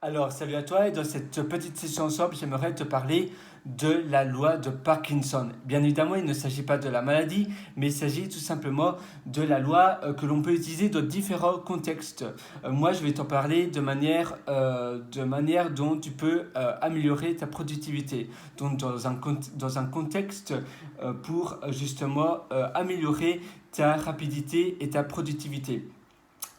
Alors, salut à toi et dans cette petite session ensemble, j'aimerais te parler de la loi de Parkinson. Bien évidemment, il ne s'agit pas de la maladie, mais il s'agit tout simplement de la loi que l'on peut utiliser dans différents contextes. Moi, je vais t'en parler de manière dont tu peux améliorer ta productivité. Donc, dans un contexte pour justement améliorer ta rapidité et ta productivité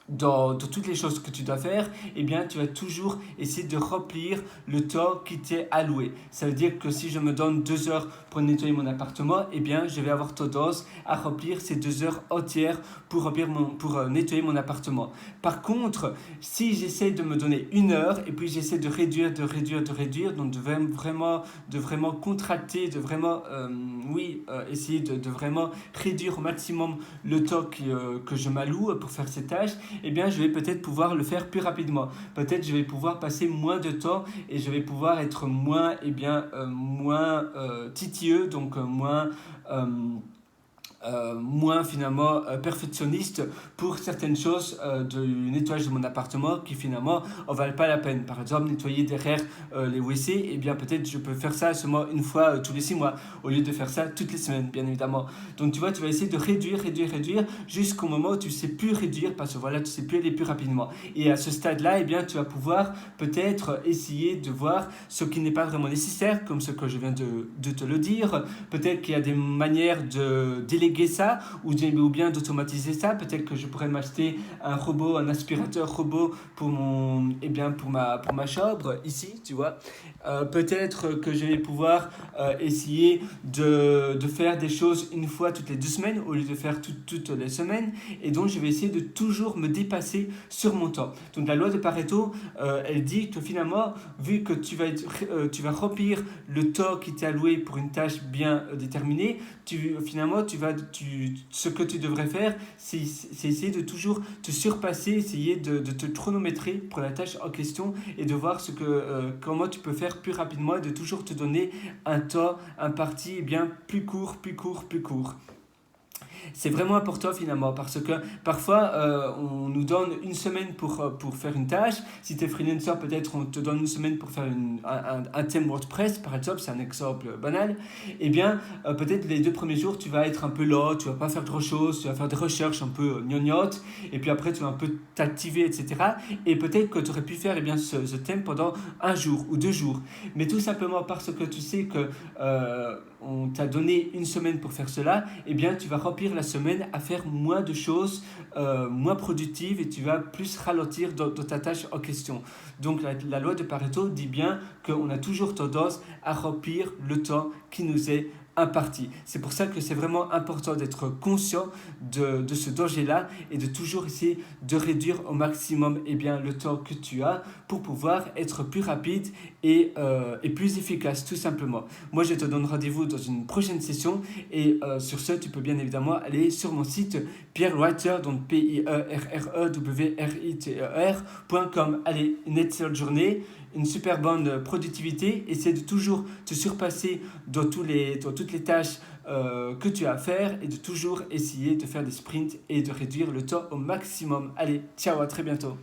dans toutes les choses que tu dois faire, eh bien, tu vas toujours essayer de remplir le temps qui t'est alloué. Ça veut dire que si je me donne 2 heures pour nettoyer mon appartement, eh bien, je vais avoir tendance à remplir ces 2 heures entières pour nettoyer mon appartement. Par contre, si j'essaie de me donner 1 heure et puis j'essaie de réduire, donc de vraiment contracter, essayer de vraiment réduire au maximum le temps que je m'alloue pour faire ces tâches, eh bien, je vais peut-être pouvoir le faire plus rapidement. Peut-être je vais pouvoir passer moins de temps et je vais pouvoir être moins titilleux, donc moins finalement perfectionniste pour certaines choses du nettoyage de mon appartement qui finalement en valent pas la peine. Par exemple, nettoyer derrière les WC, et bien peut-être je peux faire ça seulement une fois tous les 6 mois au lieu de faire ça toutes les semaines, bien évidemment. Donc tu vois, tu vas essayer de réduire jusqu'au moment où tu sais plus réduire parce que voilà, tu sais plus aller plus rapidement. Et à ce stade-là, eh bien tu vas pouvoir peut-être essayer de voir ce qui n'est pas vraiment nécessaire, comme ce que je viens de te le dire. Peut-être qu'il y a des manières de déléguer ça ou bien d'automatiser ça. Peut-être que je pourrais m'acheter un aspirateur robot pour ma chambre ici, tu vois. Peut-être que je vais pouvoir essayer de faire des choses une fois toutes les 2 semaines au lieu de faire toutes les semaines. Et donc, je vais essayer de toujours me dépasser sur mon temps. Donc, la loi de Pareto, elle dit que finalement, vu que tu vas remplir le temps qui t'est alloué pour une tâche bien déterminée, ce que tu devrais faire, c'est essayer de toujours te surpasser, essayer de te chronométrer pour la tâche en question et de voir comment tu peux faire plus rapidement et de toujours te donner un temps, un parti bien plus court. C'est vraiment important finalement parce que parfois on nous donne une semaine pour faire une tâche. Si tu es freelancer, peut-être on te donne une semaine pour faire un thème WordPress, par exemple, c'est un exemple banal. Eh bien, peut-être les 2 premiers jours, tu vas être un peu là, tu vas pas faire grand-chose, tu vas faire des recherches un peu gnognottes, et puis après, tu vas un peu t'activer, etc. Et peut-être que tu aurais pu faire ce thème pendant 1 jour ou 2 jours. Mais tout simplement parce que tu sais que on t'a donné une semaine pour faire cela, eh bien, tu vas remplir la semaine à faire moins de choses, moins productives et tu vas plus ralentir dans ta tâche en question. Donc, la loi de Pareto dit bien qu'on a toujours tendance à remplir le temps qui nous est imparti. C'est pour ça que c'est vraiment important d'être conscient de ce danger-là et de toujours essayer de réduire au maximum le temps que tu as pour pouvoir être plus rapide et plus efficace, tout simplement. Moi, je te donne rendez-vous dans une prochaine session et sur ce, tu peux bien évidemment aller sur mon site pierrewriter, donc pierrewriter.com. Allez, une excellente journée, une super bonne productivité. Essaie de toujours te surpasser dans toutes les tâches que tu as à faire et de toujours essayer de faire des sprints et de réduire le temps au maximum. Allez, ciao, à très bientôt.